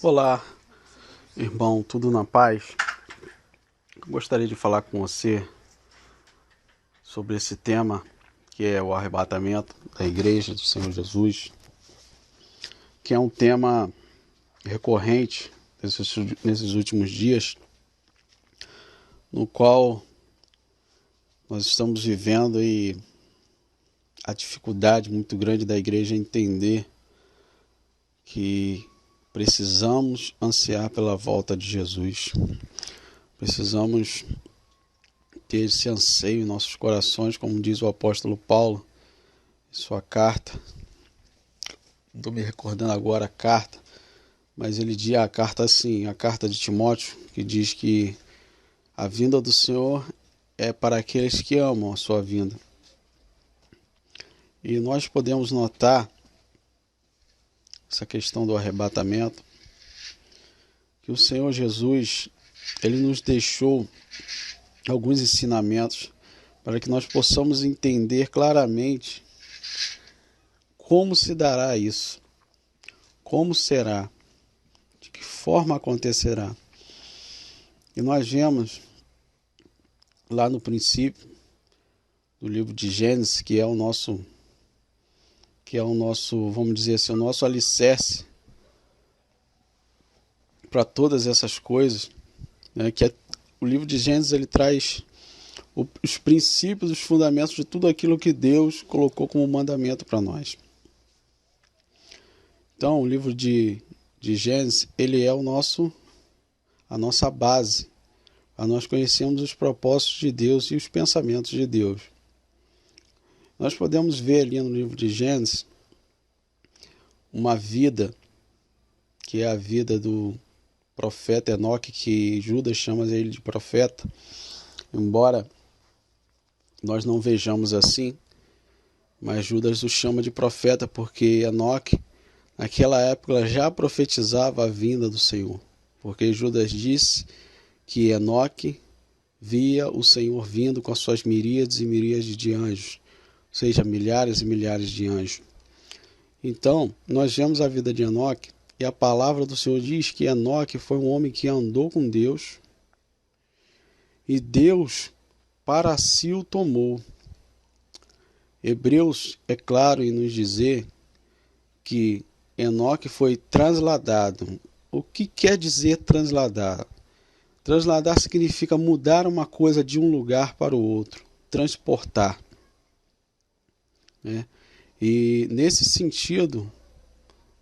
Olá, irmão, tudo na paz? Eu gostaria de falar com você sobre esse tema que é o arrebatamento da Igreja do Senhor Jesus, que é um tema recorrente nesses últimos dias, no qual nós estamos vivendo e a dificuldade muito grande da Igreja é entender que precisamos ansiar pela volta de Jesus. Precisamos ter esse anseio em nossos corações, como diz o apóstolo Paulo em sua carta. Não estou me recordando agora a carta, mas ele diz a carta assim, a carta de Timóteo, que diz que a vinda do Senhor é para aqueles que amam a sua vinda. E nós podemos notar essa questão do arrebatamento, que o Senhor Jesus, ele nos deixou alguns ensinamentos para que nós possamos entender claramente como se dará isso, como será, de que forma acontecerá. E nós vemos lá no princípio do livro de Gênesis, que é o nosso, vamos dizer assim, o nosso alicerce para todas essas coisas, né? O livro de Gênesis, ele traz os princípios, os fundamentos de tudo aquilo que Deus colocou como mandamento para nós. Então, o livro de Gênesis, ele é a nossa base, para nós conhecermos os propósitos de Deus e os pensamentos de Deus. Nós podemos ver ali no livro de Gênesis uma vida, que é a vida do profeta Enoque, que Judas chama ele de profeta, embora nós não vejamos assim, mas Judas o chama de profeta porque Enoque, naquela época, já profetizava a vinda do Senhor, porque Judas disse que Enoque via o Senhor vindo com as suas miríades e miríades de anjos, ou seja, milhares e milhares de anjos. Então, nós vemos a vida de Enoque, e a palavra do Senhor diz que Enoque foi um homem que andou com Deus, e Deus para si o tomou. Hebreus é claro em nos dizer que Enoque foi transladado. O que quer dizer transladar? Transladar significa mudar uma coisa de um lugar para o outro, transportar, né? E nesse sentido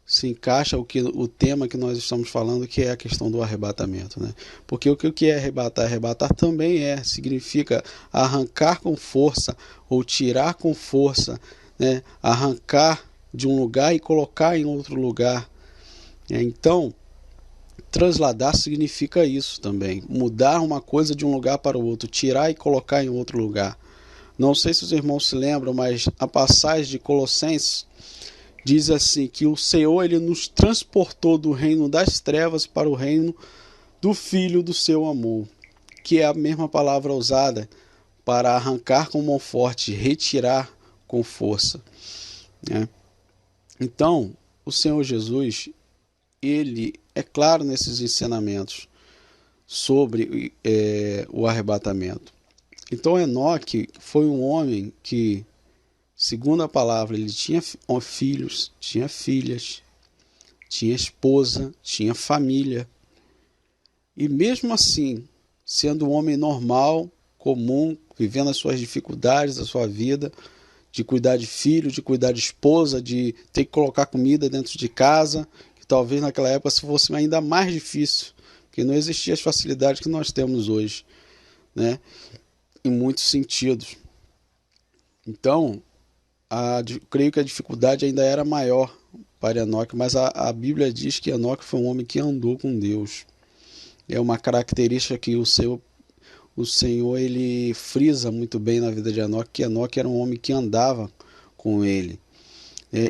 se encaixa o tema que nós estamos falando, que é a questão do arrebatamento, né? Porque o que é arrebatar? Arrebatar também significa arrancar com força ou tirar com força, né? Arrancar de um lugar e colocar em outro lugar. Então, transladar significa isso também, mudar uma coisa de um lugar para o outro, tirar e colocar em outro lugar. Não sei se os irmãos se lembram, mas a passagem de Colossenses diz assim, que o Senhor, ele nos transportou do reino das trevas para o reino do Filho do seu amor, que é a mesma palavra usada para arrancar com mão forte, retirar com força, né? Então, o Senhor Jesus, ele é claro nesses ensinamentos sobre o arrebatamento. Então, Enoque foi um homem que, segundo a palavra, ele tinha filhos, tinha filhas, tinha esposa, tinha família. E mesmo assim, sendo um homem normal, comum, vivendo as suas dificuldades, a sua vida, de cuidar de filho, de cuidar de esposa, de ter que colocar comida dentro de casa, que talvez naquela época se fosse ainda mais difícil, porque não existiam as facilidades que nós temos hoje, né? Em muitos sentidos. Então, creio que a dificuldade ainda era maior para Enoque, mas a Bíblia diz que Enoque foi um homem que andou com Deus. É uma característica que o Senhor ele frisa muito bem na vida de Enoque, que Enoque era um homem que andava com ele.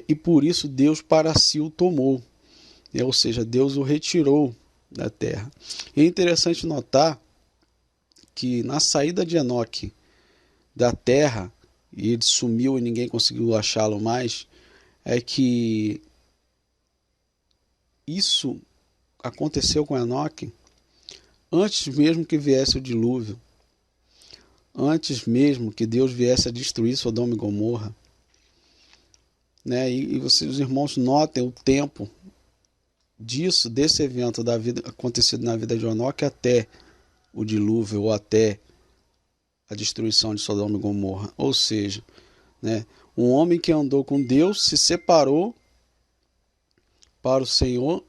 E por isso Deus para si o tomou, ou seja, Deus o retirou da terra. E é interessante notar que na saída de Enoque da terra, e ele sumiu e ninguém conseguiu achá-lo mais, é que isso aconteceu com Enoque antes mesmo que viesse o dilúvio, antes mesmo que Deus viesse a destruir Sodoma e Gomorra, né? E vocês, os irmãos, notem o tempo desse evento da vida acontecido na vida de Enoque até o dilúvio ou até a destruição de Sodoma e Gomorra. Ou seja, né, um homem que andou com Deus se separou para o Senhor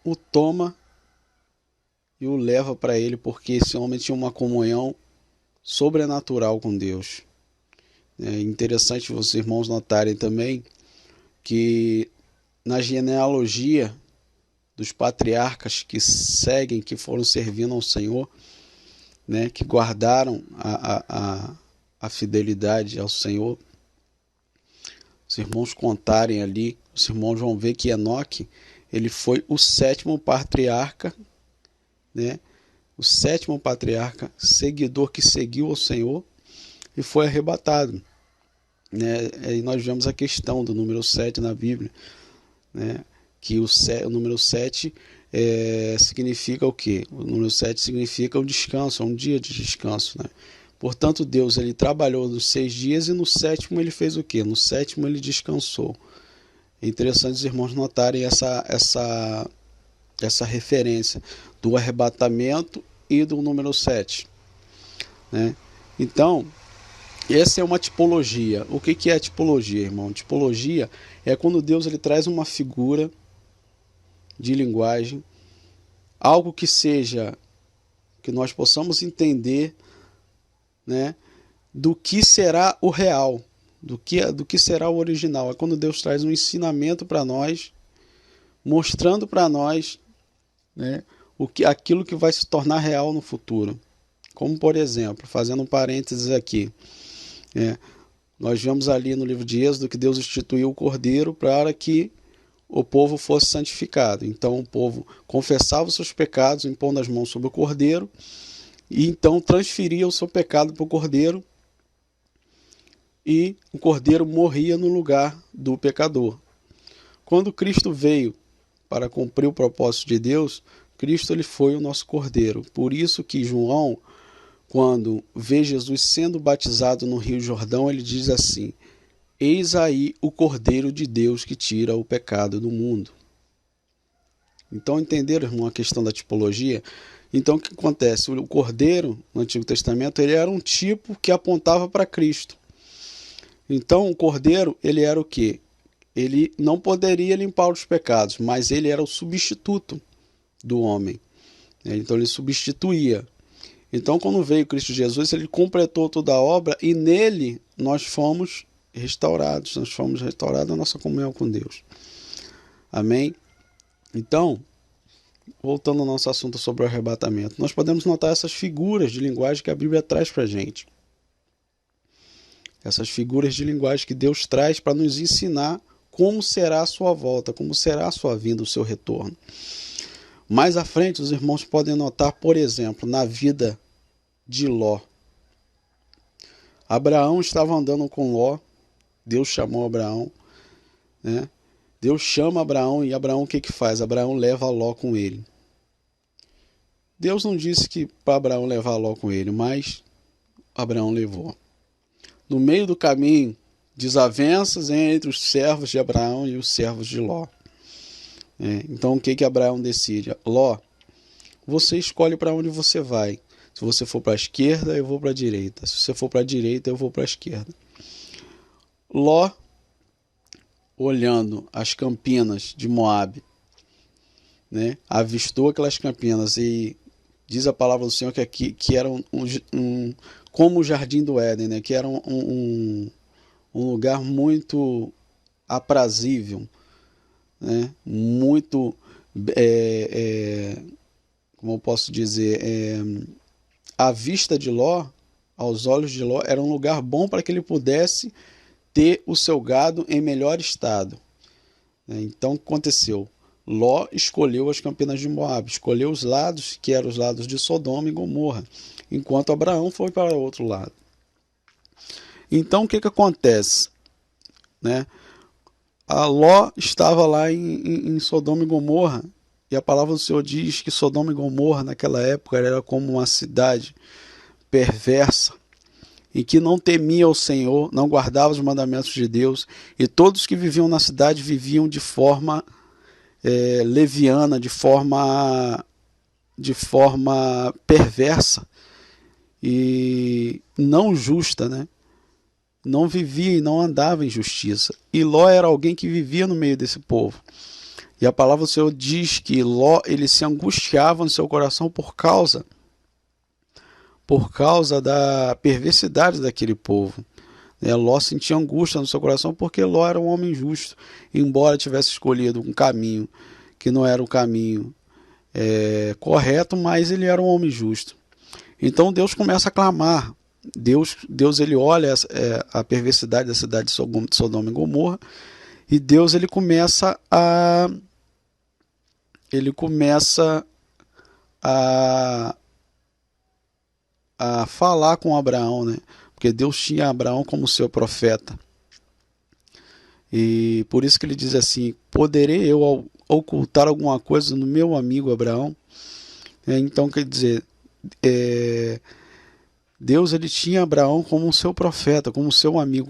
o toma e o leva para ele, porque esse homem tinha uma comunhão sobrenatural com Deus. É interessante vocês, irmãos, notarem também que na genealogia dos patriarcas que seguem, que foram servindo ao Senhor, né, que guardaram a fidelidade ao Senhor, os irmãos contarem ali, os irmãos vão ver que Enoque, ele foi o 7º patriarca, né, o 7º patriarca, seguidor que seguiu ao Senhor e foi arrebatado, né? E nós vemos a questão do número 7 na Bíblia, né, que o número 7 significa o quê? O número 7 significa o descanso, um dia de descanso, né? Portanto, Deus, ele trabalhou nos 6 dias e no 7º ele fez o quê? No 7º ele descansou. É interessante os irmãos notarem essa referência do arrebatamento e do número 7, né? Então, essa é uma tipologia. O que é a tipologia, irmão? Tipologia é quando Deus ele traz uma figura de linguagem, algo que seja, que nós possamos entender, né, do que será o real, do que será o original. É quando Deus traz um ensinamento para nós, mostrando para nós, né, aquilo que vai se tornar real no futuro. Como, por exemplo, fazendo um parênteses aqui, nós vemos ali no livro de Êxodo que Deus instituiu o cordeiro para que o povo fosse santificado. Então o povo confessava os seus pecados, impondo as mãos sobre o cordeiro, e então transferia o seu pecado para o cordeiro, e o cordeiro morria no lugar do pecador. Quando Cristo veio para cumprir o propósito de Deus, Cristo ele foi o nosso cordeiro. Por isso que João, quando vê Jesus sendo batizado no Rio Jordão, ele diz assim: eis aí o Cordeiro de Deus que tira o pecado do mundo. Então, entenderam, irmão, a questão da tipologia? Então, o que acontece? O Cordeiro, no Antigo Testamento, ele era um tipo que apontava para Cristo. Então, o Cordeiro, ele era o quê? Ele não poderia limpar os pecados, mas ele era o substituto do homem. Então, ele substituía. Então, quando veio Cristo Jesus, ele completou toda a obra e nele nós fomos restaurados. Nós fomos restaurados na nossa comunhão com Deus. Amém? Então, voltando ao nosso assunto sobre o arrebatamento, nós podemos notar essas figuras de linguagem que a Bíblia traz para a gente. Essas figuras de linguagem que Deus traz para nos ensinar como será a sua volta, como será a sua vinda, o seu retorno. Mais à frente, os irmãos podem notar, por exemplo, na vida de Ló. Abraão estava andando com Ló, Deus chamou Abraão, né? Deus chama Abraão e Abraão o que faz? Abraão leva Ló com ele. Deus não disse que para Abraão levar Ló com ele, mas Abraão levou. No meio do caminho, desavenças entre os servos de Abraão e os servos de Ló. Então o que Abraão decide? Ló, você escolhe para onde você vai. Se você for para a esquerda, eu vou para a direita. Se você for para a direita, eu vou para a esquerda. Ló, olhando as campinas de Moabe, né, avistou aquelas campinas e diz a palavra do Senhor que era como o Jardim do Éden, né, que era um lugar muito aprazível, né, muito, como eu posso dizer, à vista de Ló, aos olhos de Ló, era um lugar bom para que ele pudesse ter o seu gado em melhor estado. Então, o que aconteceu? Ló escolheu as campinas de Moabe, escolheu os lados que eram os lados de Sodoma e Gomorra, enquanto Abraão foi para o outro lado. Então, o que acontece? A Ló estava lá em Sodoma e Gomorra, E a palavra do Senhor diz que Sodoma e Gomorra naquela época era como uma cidade perversa, em que não temia o Senhor, não guardava os mandamentos de Deus, e todos que viviam na cidade viviam de forma leviana, de forma perversa e não justa, né? Não vivia e não andava em justiça. E Ló era alguém que vivia no meio desse povo. E a palavra do Senhor diz que Ló, ele se angustiava no seu coração por causa da perversidade daquele povo. Ló sentia angústia no seu coração porque Ló era um homem justo, embora tivesse escolhido um caminho que não era o caminho correto, mas ele era um homem justo. Então Deus começa a clamar. Deus ele olha a perversidade da cidade de Sodoma e Gomorra, e Deus ele começa a falar com Abraão, né? Porque Deus tinha Abraão como seu profeta. E por isso que ele diz assim: poderei eu ocultar alguma coisa no meu amigo Abraão? Então quer dizer, Deus ele tinha Abraão como seu profeta, como seu amigo.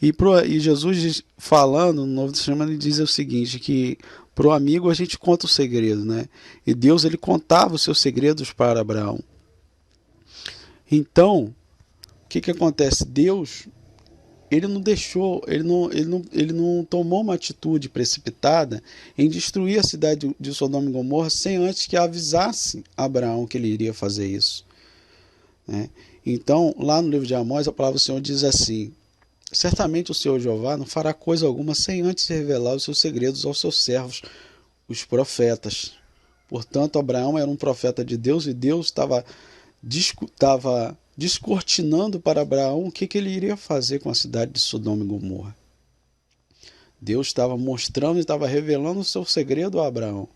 E Jesus falando no Novo Testamento, ele diz o seguinte, que para o amigo a gente conta o segredo, né? E Deus ele contava os seus segredos para Abraão. Então, o que acontece? Deus, ele não deixou, ele não tomou uma atitude precipitada em destruir a cidade de Sodoma e Gomorra sem antes que avisasse Abraão que ele iria fazer isso, né? Então, lá no livro de Amós, a palavra do Senhor diz assim: certamente o Senhor Jeová não fará coisa alguma sem antes revelar os seus segredos aos seus servos, os profetas. Portanto, Abraão era um profeta de Deus e Deus estava descortinando para Abraão o que ele iria fazer com a cidade de Sodoma e Gomorra. Deus estava mostrando e estava revelando o seu segredo a Abraão.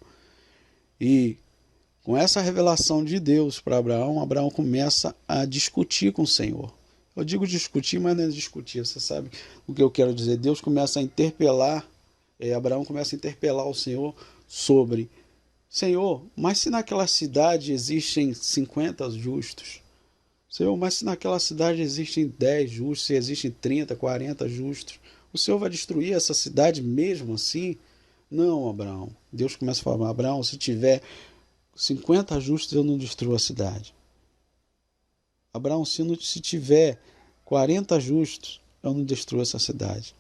E com essa revelação de Deus para Abraão, Abraão começa a discutir com o Senhor. Eu digo discutir, mas não é discutir, você sabe o que eu quero dizer. Deus começa a interpelar, Abraão começa a interpelar o Senhor sobre: Senhor, mas se naquela cidade existem 50 justos? Senhor, mas se naquela cidade existem 10 justos, se existem 30, 40 justos, o Senhor vai destruir essa cidade mesmo assim? Não, Abraão. Deus começa a falar: Abraão, se tiver 50 justos, eu não destruo a cidade. Abraão, se tiver 40 justos, eu não destruo essa cidade.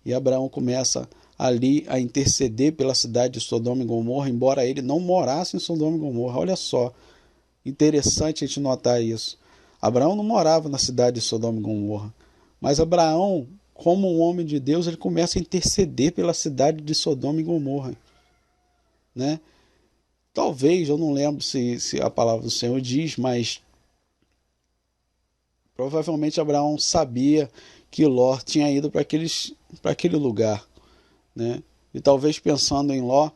E Abraão começa ali a interceder pela cidade de Sodoma e Gomorra, embora ele não morasse em Sodoma e Gomorra. Olha só, interessante a gente notar isso. Abraão não morava na cidade de Sodoma e Gomorra, mas Abraão, como um homem de Deus, ele começa a interceder pela cidade de Sodoma e Gomorra, né? Talvez, eu não lembro se a palavra do Senhor diz, mas provavelmente Abraão sabia que Ló tinha ido para aquele lugar, né? E talvez pensando em Ló,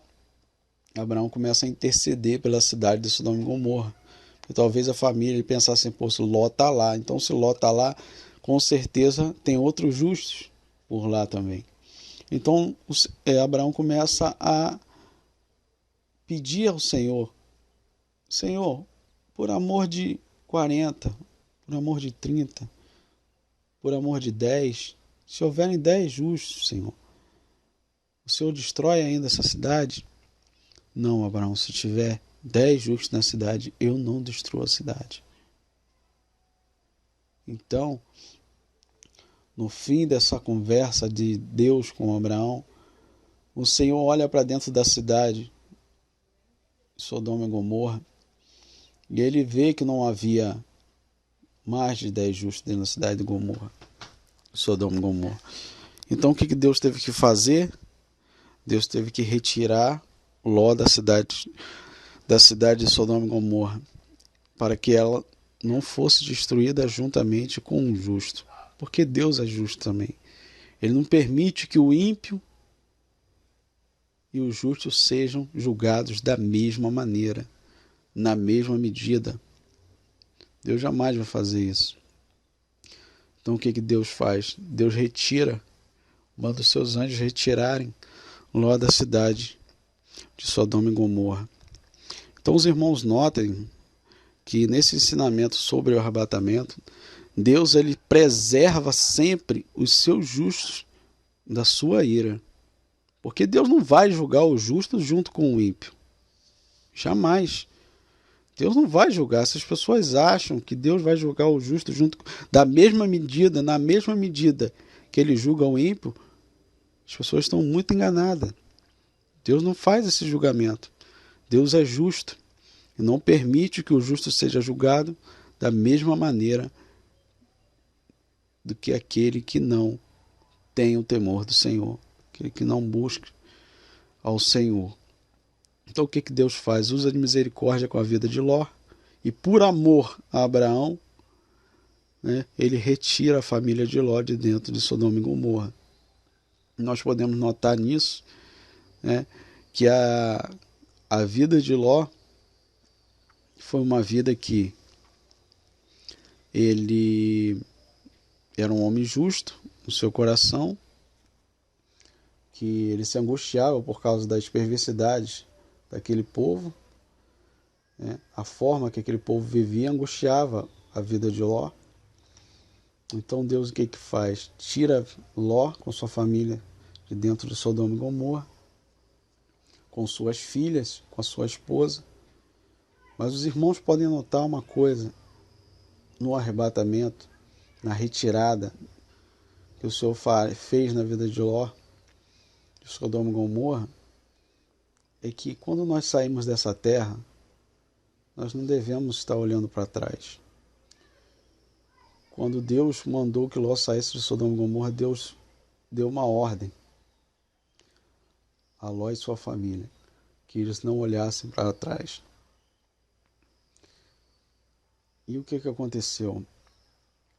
Abraão começa a interceder pela cidade de Sodoma e Gomorra. E talvez a família pensasse assim: pô, se Ló está lá, então se Ló está lá, com certeza tem outros justos por lá também. Então Abraão começa a pedir ao Senhor: Senhor, por amor de 40, por amor de 30, por amor de 10, se houverem 10 justos, Senhor, o Senhor destrói ainda essa cidade? Não, Abraão, se tiver 10 justos na cidade, eu não destruo a cidade. Então, no fim dessa conversa de Deus com Abraão, o Senhor olha para dentro da cidade, Sodoma e Gomorra, e ele vê que não havia mais de 10 justos dentro da cidade de Gomorra, Sodoma e Gomorra. Então o que Deus teve que fazer? Deus teve que retirar Ló da cidade de Sodoma e Gomorra, para que ela não fosse destruída juntamente com o justo, porque Deus é justo também. Ele não permite que o ímpio e o justo sejam julgados da mesma maneira, na mesma medida. Deus jamais vai fazer isso. Então o que Deus faz? Deus manda os seus anjos retirarem Ló da cidade. de Sodoma e Gomorra. Então os irmãos notem que nesse ensinamento sobre o arrebatamento, Deus ele preserva sempre os seus justos da sua ira. Porque Deus não vai julgar o justo junto com o ímpio. Jamais. Deus não vai julgar. Se as pessoas acham que Deus vai julgar o justo junto da mesma medida, na mesma medida que ele julga o ímpio, as pessoas estão muito enganadas. Deus não faz esse julgamento. Deus é justo e não permite que o justo seja julgado da mesma maneira do que aquele que não tem o temor do Senhor, aquele que não busca ao Senhor. Então o que Deus faz? Usa de misericórdia com a vida de Ló e por amor a Abraão, né, ele retira a família de Ló de dentro de Sodoma e Gomorra. Nós podemos notar nisso, né, que a vida de Ló foi uma vida que ele era um homem justo no seu coração, que ele se angustiava por causa das perversidades daquele povo, né? A forma que aquele povo vivia angustiava a vida de Ló. Então Deus o que faz? Tira Ló com sua família de dentro de Sodoma e Gomorra, com suas filhas, com a sua esposa. Mas os irmãos podem notar uma coisa no arrebatamento, na retirada que o Senhor fez na vida de Ló, de Sodoma e Gomorra, é que quando nós saímos dessa terra, nós não devemos estar olhando para trás. Quando Deus mandou que Ló saísse de Sodoma e Gomorra, Deus deu uma ordem a Ló e sua família, que eles não olhassem para trás. E o que aconteceu?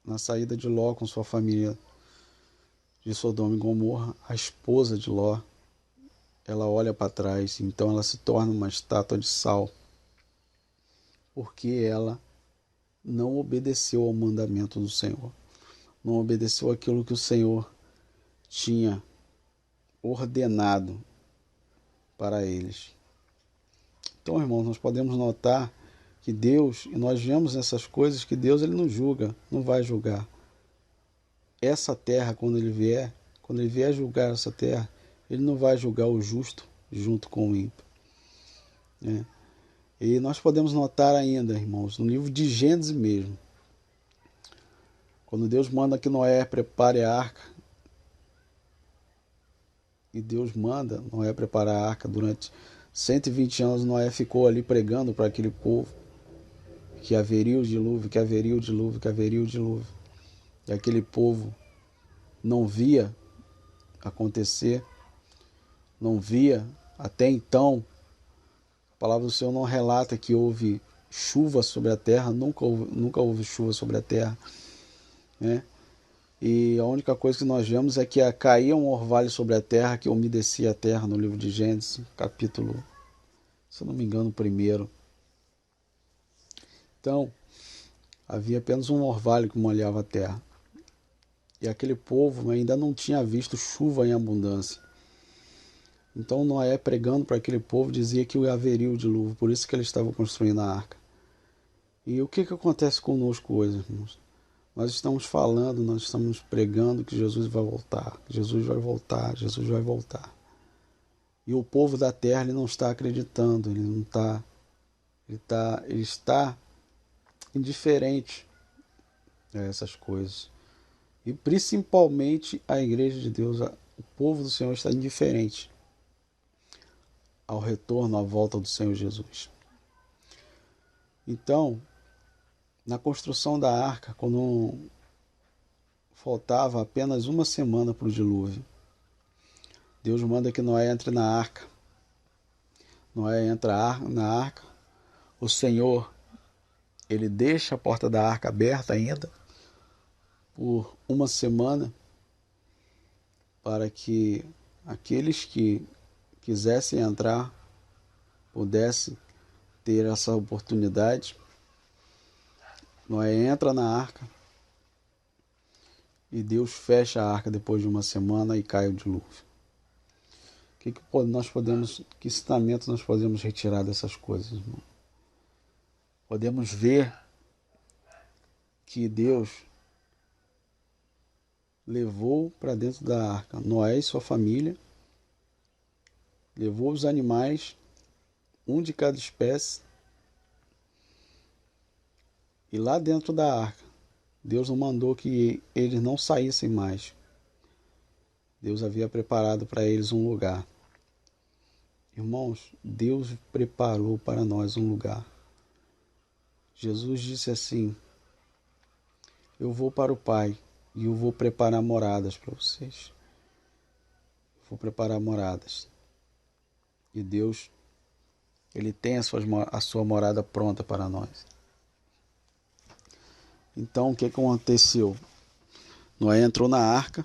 Na saída de Ló com sua família de Sodoma e Gomorra, a esposa de Ló, ela olha para trás, então ela se torna uma estátua de sal, porque ela não obedeceu ao mandamento do Senhor, não obedeceu aquilo que o Senhor tinha ordenado para eles. Então, irmãos, nós podemos notar que Deus, e nós vemos nessas coisas que Deus ele não julga, não vai julgar. Essa terra, quando ele vier julgar essa terra, ele não vai julgar o justo junto com o ímpio, né? E nós podemos notar ainda, irmãos, no livro de Gênesis mesmo, quando Deus manda que Noé prepare a arca, e Deus manda Noé preparar a arca durante 120 anos, Noé ficou ali pregando para aquele povo que haveria o dilúvio, que haveria o dilúvio, que haveria o dilúvio. E aquele povo não via acontecer, não via até então. A palavra do Senhor não relata que houve chuva sobre a terra, nunca houve chuva sobre a terra, né? E a única coisa que nós vemos é que caía um orvalho sobre a terra que umedecia a terra no livro de Gênesis, capítulo, se eu não me engano, 1. Então, havia apenas um orvalho que molhava a terra. E aquele povo ainda não tinha visto chuva em abundância. Então Noé, pregando para aquele povo, dizia que haveria o dilúvio, por isso que eles estavam construindo a arca. E o que acontece conosco hoje, irmãos? Nós estamos falando, nós estamos pregando que Jesus vai voltar, que Jesus vai voltar, Jesus vai voltar. E o povo da terra ele não está acreditando, ele está indiferente a essas coisas. E principalmente a igreja de Deus, o povo do Senhor está indiferente ao retorno, à volta do Senhor Jesus. Então, na construção da arca, quando faltava apenas uma semana para o dilúvio, Deus manda que Noé entre na arca. Noé entra na arca. O Senhor, ele deixa a porta da arca aberta ainda por uma semana para que aqueles que quisessem entrar pudessem ter essa oportunidade. Noé entra na arca e Deus fecha a arca depois de uma semana e cai o dilúvio. nós podemos, que ensinamento nós podemos retirar dessas coisas, irmão? Podemos ver que Deus levou para dentro da arca Noé e sua família, levou os animais, um de cada espécie, e lá dentro da arca, Deus não mandou que eles não saíssem mais. Deus havia preparado para eles um lugar. Irmãos, Deus preparou para nós um lugar. Jesus disse assim: eu vou para o Pai e eu vou preparar moradas para vocês. Vou preparar moradas. E Deus, Ele tem a sua morada pronta para nós. Então, o que aconteceu? Noé entrou na arca.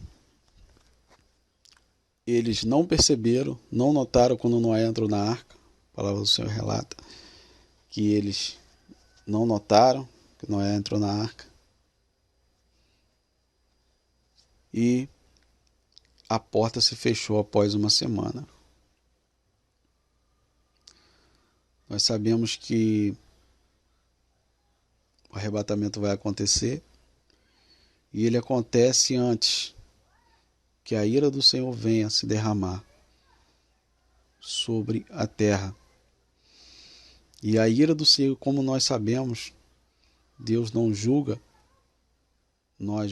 Eles não perceberam, não notaram quando Noé entrou na arca. A palavra do Senhor relata que eles não notaram que Noé entrou na arca. E a porta se fechou após uma semana. Nós sabemos que o arrebatamento vai acontecer, e ele acontece antes que a ira do Senhor venha se derramar sobre a terra. E a ira do Senhor, como nós sabemos, Deus não julga nós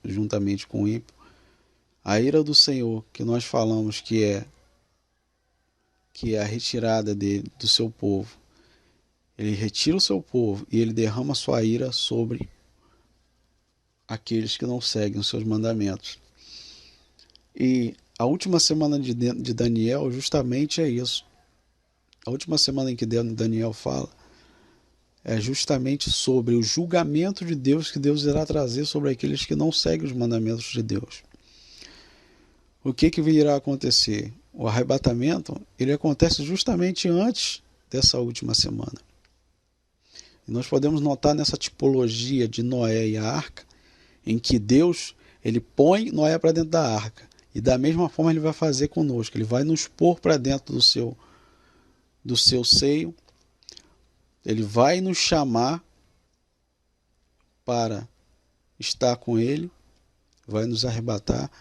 juntamente com o ímpio. A ira do Senhor, que nós falamos que é a retirada do seu povo, ele retira o seu povo e ele derrama sua ira sobre aqueles que não seguem os seus mandamentos. E a última semana de Daniel justamente é isso. A última semana em que Daniel fala é justamente sobre o julgamento de Deus que Deus irá trazer sobre aqueles que não seguem os mandamentos de Deus. O que virá acontecer? O arrebatamento, ele acontece justamente antes dessa última semana. E nós podemos notar nessa tipologia de Noé e a arca, em que Deus, ele põe Noé para dentro da arca. E da mesma forma ele vai fazer conosco. Ele vai nos pôr para dentro do seu seio. Ele vai nos chamar para estar com ele. Vai nos arrebatar.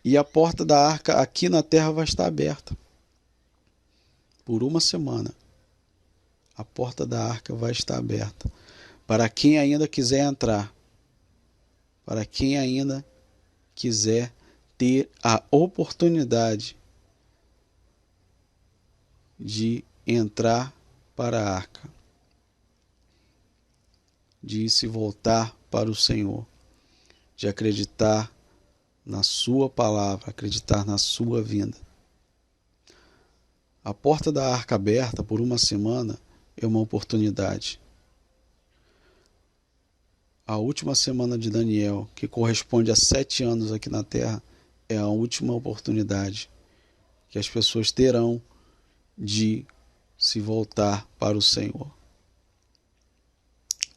E a porta da arca aqui na terra vai estar aberta. Por uma semana. A porta da arca vai estar aberta. Para quem ainda quiser entrar. Para quem ainda quiser ter a oportunidade de entrar para a arca, de se voltar para o Senhor, de acreditar na sua palavra, acreditar na sua vinda. A porta da arca aberta por uma semana é uma oportunidade. A última semana de Daniel, que corresponde a 7 anos aqui na terra, é a última oportunidade que as pessoas terão de se voltar para o Senhor.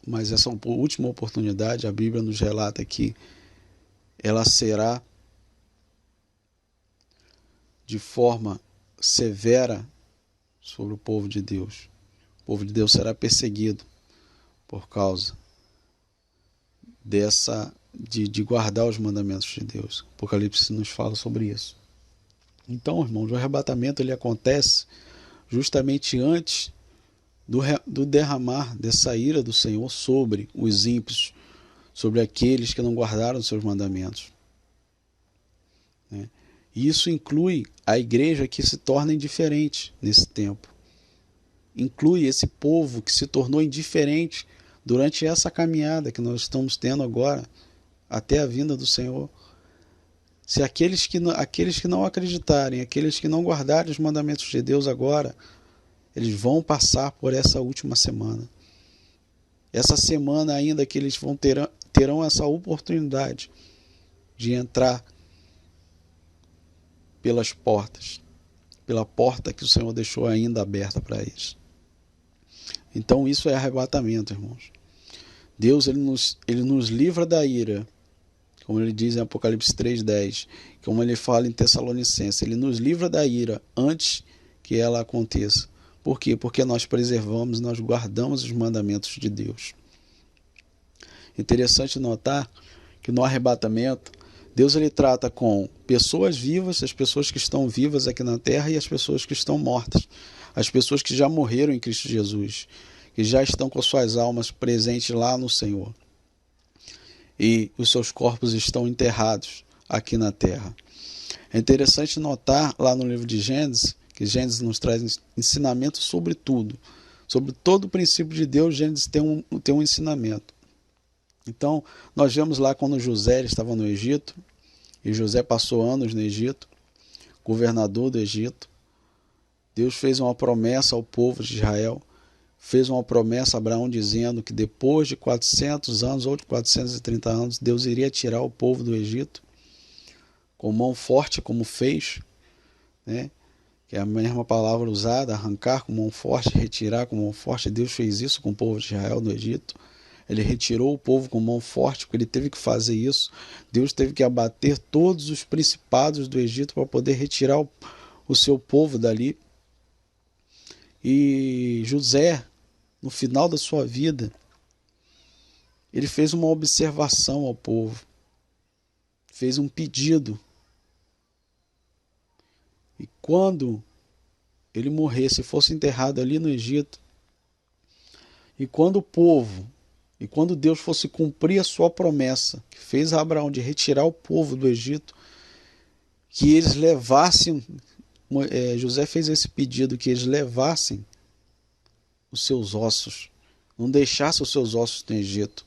Mas essa última oportunidade, a Bíblia nos relata que ela será de forma severa sobre o povo de Deus. O povo de Deus será perseguido por causa de guardar os mandamentos de Deus. O Apocalipse nos fala sobre isso. Então, irmãos, o arrebatamento ele acontece justamente antes do derramar dessa ira do Senhor sobre os ímpios, sobre aqueles que não guardaram os seus mandamentos. E isso inclui a igreja que se torna indiferente nesse tempo. Inclui esse povo que se tornou indiferente durante essa caminhada que nós estamos tendo agora, até a vinda do Senhor. Se aqueles que não acreditarem, aqueles que não guardarem os mandamentos de Deus agora, eles vão passar por essa última semana. Essa semana ainda que eles terão essa oportunidade de entrar pelas portas, pela porta que o Senhor deixou ainda aberta para eles. Então isso é arrebatamento, irmãos. Deus ele nos livra da ira, como ele diz em Apocalipse 3:10, como ele fala em Tessalonicenses, ele nos livra da ira antes que ela aconteça. Por quê? Porque nós preservamos, nós guardamos os mandamentos de Deus. Interessante notar que no arrebatamento, Deus ele trata com pessoas vivas, as pessoas que estão vivas aqui na terra e as pessoas que estão mortas, as pessoas que já morreram em Cristo Jesus, que já estão com suas almas presentes lá no Senhor. E os seus corpos estão enterrados aqui na terra. É interessante notar lá no livro de Gênesis, que Gênesis nos traz ensinamento sobre tudo. Sobre todo o princípio de Deus, Gênesis tem um ensinamento. Então, nós vemos lá quando José estava no Egito, e José passou anos no Egito, governador do Egito. Deus fez uma promessa ao povo de Israel, fez uma promessa a Abraão dizendo que depois de 400 anos ou de 430 anos, Deus iria tirar o povo do Egito, com mão forte como fez, né? Que é a mesma palavra usada, arrancar com mão forte, retirar com mão forte. Deus fez isso com o povo de Israel no Egito. Ele retirou o povo com mão forte, porque ele teve que fazer isso. Deus teve que abater todos os principados do Egito para poder retirar o seu povo dali. E José, no final da sua vida, ele fez uma observação ao povo, fez um pedido. E quando ele morresse, fosse enterrado ali no Egito, e quando o povo, e quando Deus fosse cumprir a sua promessa, que fez a Abraão de retirar o povo do Egito, que eles levassem, José fez esse pedido, que eles levassem os seus ossos, não deixassem os seus ossos no Egito.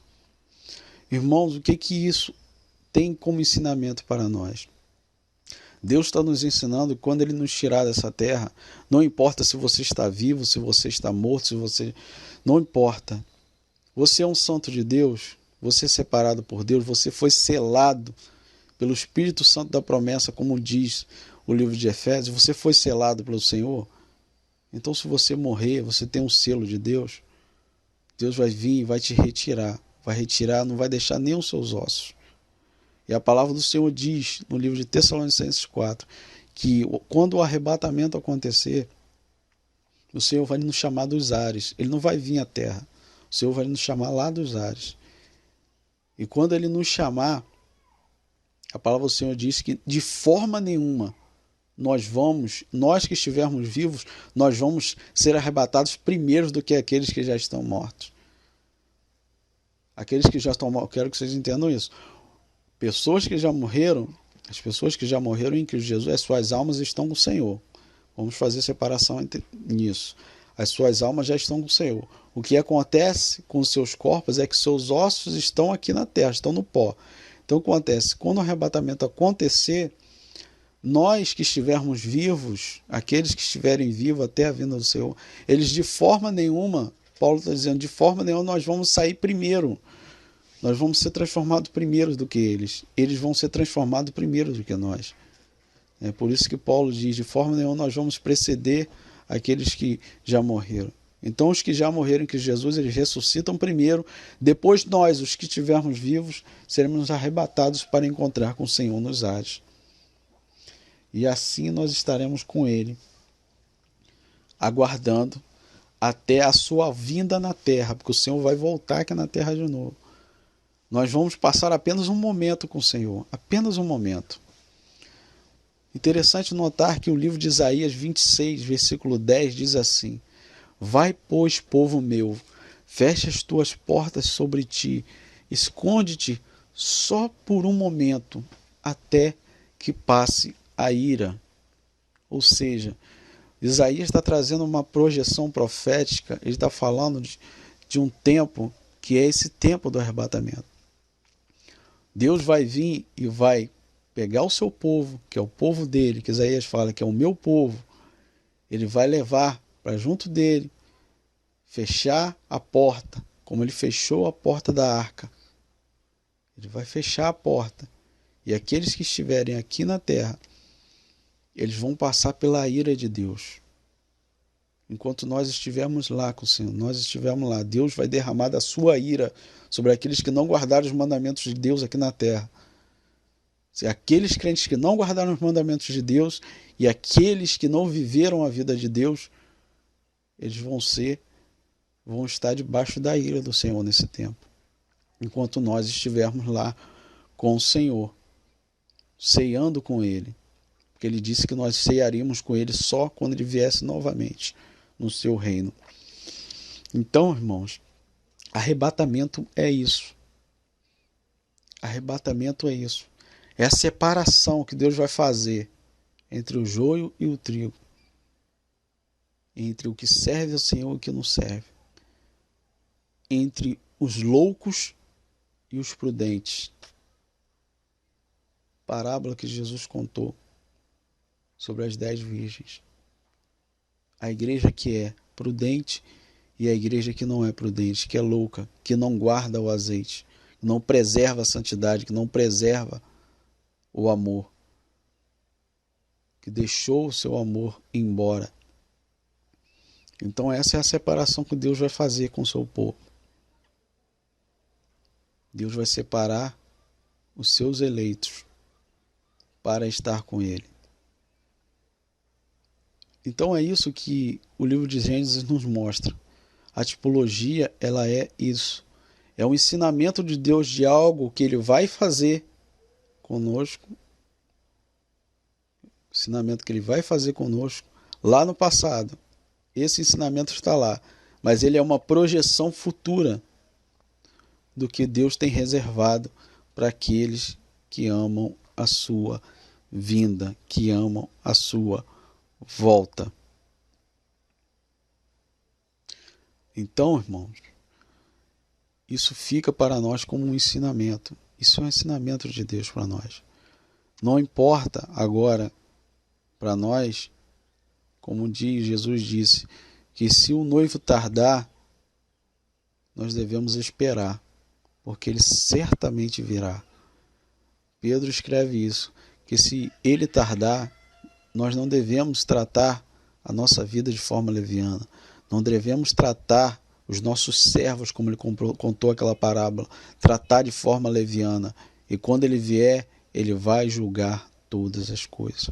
Irmãos, o que isso tem como ensinamento para nós? Deus está nos ensinando que quando Ele nos tirar dessa terra, não importa se você está vivo, se você está morto, se você... não importa. Você é um santo de Deus, você é separado por Deus, você foi selado pelo Espírito Santo da promessa, como diz o livro de Efésios, você foi selado pelo Senhor. Então, se você morrer, você tem um selo de Deus, Deus vai vir e vai te retirar. Vai retirar, não vai deixar nem os seus ossos. E a palavra do Senhor diz, no livro de Tessalonicenses 4, que quando o arrebatamento acontecer, o Senhor vai nos chamar dos ares. Ele não vai vir à terra. O Senhor vai nos chamar lá dos ares. E quando Ele nos chamar, a palavra do Senhor diz que de forma nenhuma nós que estivermos vivos, nós vamos ser arrebatados primeiros do que aqueles que já estão mortos. Aqueles que já estão mortos, quero que vocês entendam isso. Pessoas que já morreram, as pessoas que já morreram em Cristo Jesus, as suas almas estão com o Senhor. Vamos fazer separação nisso. As suas almas já estão com o Senhor. O que acontece com os seus corpos é que seus ossos estão aqui na terra, estão no pó. Então, acontece, quando o arrebatamento acontecer, nós que estivermos vivos, aqueles que estiverem vivos até a vinda do Senhor, eles de forma nenhuma, Paulo está dizendo, de forma nenhuma nós vamos sair primeiro. Nós vamos ser transformados primeiro do que eles. Eles vão ser transformados primeiro do que nós. É por isso que Paulo diz, de forma nenhuma nós vamos preceder aqueles que já morreram. Então os que já morreram em Cristo Jesus, eles ressuscitam primeiro. Depois nós, os que estivermos vivos, seremos arrebatados para encontrar com o Senhor nos ares. E assim nós estaremos com Ele, aguardando até a sua vinda na terra, porque o Senhor vai voltar aqui na terra de novo. Nós vamos passar apenas um momento com o Senhor, apenas um momento. Interessante notar que o livro de Isaías 26, versículo 10, diz assim: Vai, pois, povo meu, fecha as tuas portas sobre ti, esconde-te só por um momento, até que passe a ira. Ou seja, Isaías está trazendo uma projeção profética, ele está falando de um tempo que é esse tempo do arrebatamento. Deus vai vir e vai pegar o seu povo, que é o povo dele, que Isaías fala que é o meu povo, ele vai levar para junto dele, fechar a porta, como ele fechou a porta da arca. Ele vai fechar a porta. E aqueles que estiverem aqui na terra, eles vão passar pela ira de Deus. Enquanto nós estivermos lá com o Senhor, nós estivermos lá, Deus vai derramar da sua ira sobre aqueles que não guardaram os mandamentos de Deus aqui na terra. Se aqueles crentes que não guardaram os mandamentos de Deus e aqueles que não viveram a vida de Deus, eles vão estar debaixo da ira do Senhor nesse tempo, enquanto nós estivermos lá com o Senhor, ceando com Ele, porque Ele disse que nós cearíamos com Ele só quando Ele viesse novamente no seu reino. Então, irmãos, arrebatamento é isso. Arrebatamento é isso. É a separação que Deus vai fazer entre o joio e o trigo, entre o que serve ao Senhor e o que não serve, entre os loucos e os prudentes. Parábola que Jesus contou sobre as 10 virgens. A igreja que é prudente e a igreja que não é prudente, que é louca, que não guarda o azeite, que não preserva a santidade, que não preserva o amor, que deixou o seu amor embora. Então essa é a separação que Deus vai fazer com o seu povo. Deus vai separar os seus eleitos para estar com Ele. Então é isso que o livro de Gênesis nos mostra. A tipologia, ela é isso. É um ensinamento de Deus de algo que Ele vai fazer conosco. Ensinamento que Ele vai fazer conosco lá no passado. Esse ensinamento está lá. Mas ele é uma projeção futura do que Deus tem reservado para aqueles que amam a sua vinda, que amam a sua volta. Então, irmãos, isso fica para nós como um ensinamento. Isso é um ensinamento de Deus para nós. Não importa agora para nós, como Jesus disse, que se o noivo tardar, nós devemos esperar, porque ele certamente virá. Pedro escreve isso, que se ele tardar, nós não devemos tratar a nossa vida de forma leviana. Não devemos tratar os nossos servos, como ele contou aquela parábola, tratar de forma leviana. E quando ele vier, ele vai julgar todas as coisas.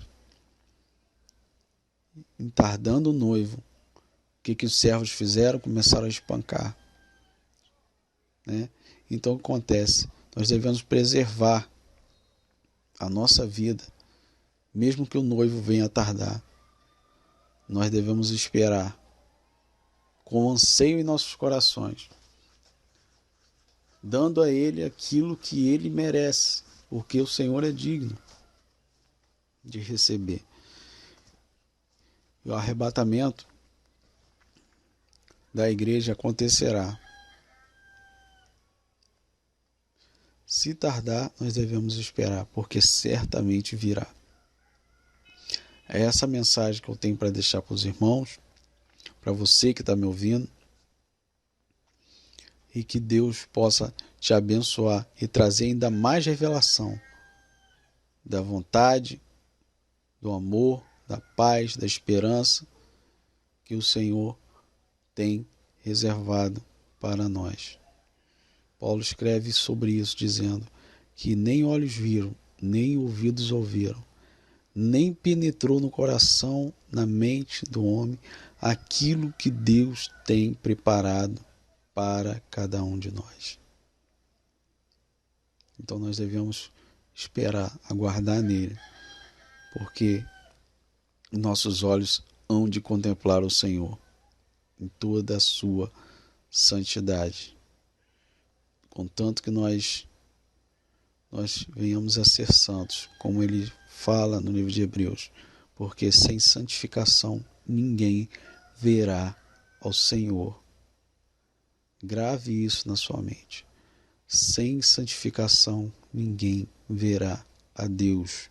Em tardando o noivo, o que os servos fizeram? Começaram a espancar. Né? Então o que acontece? Nós devemos preservar a nossa vida, mesmo que o noivo venha tardar. Nós devemos esperar com anseio em nossos corações, dando a Ele aquilo que Ele merece, porque o Senhor é digno de receber. E o arrebatamento da igreja acontecerá. Se tardar, nós devemos esperar, porque certamente virá. É essa mensagem que eu tenho para deixar para os irmãos, para você que está me ouvindo, e que Deus possa te abençoar e trazer ainda mais revelação da vontade, do amor, da paz, da esperança que o Senhor tem reservado para nós. Paulo escreve sobre isso, dizendo que nem olhos viram, nem ouvidos ouviram, nem penetrou no coração, na mente do homem, aquilo que Deus tem preparado para cada um de nós. Então nós devemos esperar, aguardar nele, porque nossos olhos hão de contemplar o Senhor em toda a sua santidade. Contanto que nós venhamos a ser santos, como ele fala no livro de Hebreus, porque sem santificação ninguém verá ao Senhor. Grave isso na sua mente. Sem santificação ninguém verá a Deus.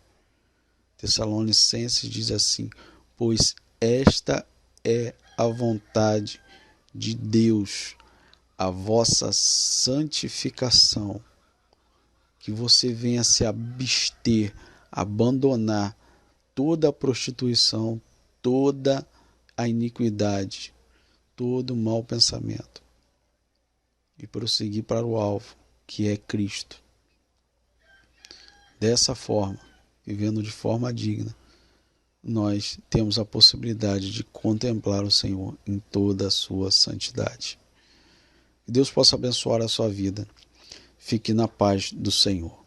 Tessalonicenses diz assim: pois esta é a vontade de Deus, a vossa santificação, que você venha se abster, abandonar toda a prostituição, toda a iniquidade, todo o mau pensamento e prosseguir para o alvo, que é Cristo. dessa forma, vivendo de forma digna, nós temos a possibilidade de contemplar o Senhor em toda a sua santidade. Que Deus possa abençoar a sua vida. Fique na paz do Senhor.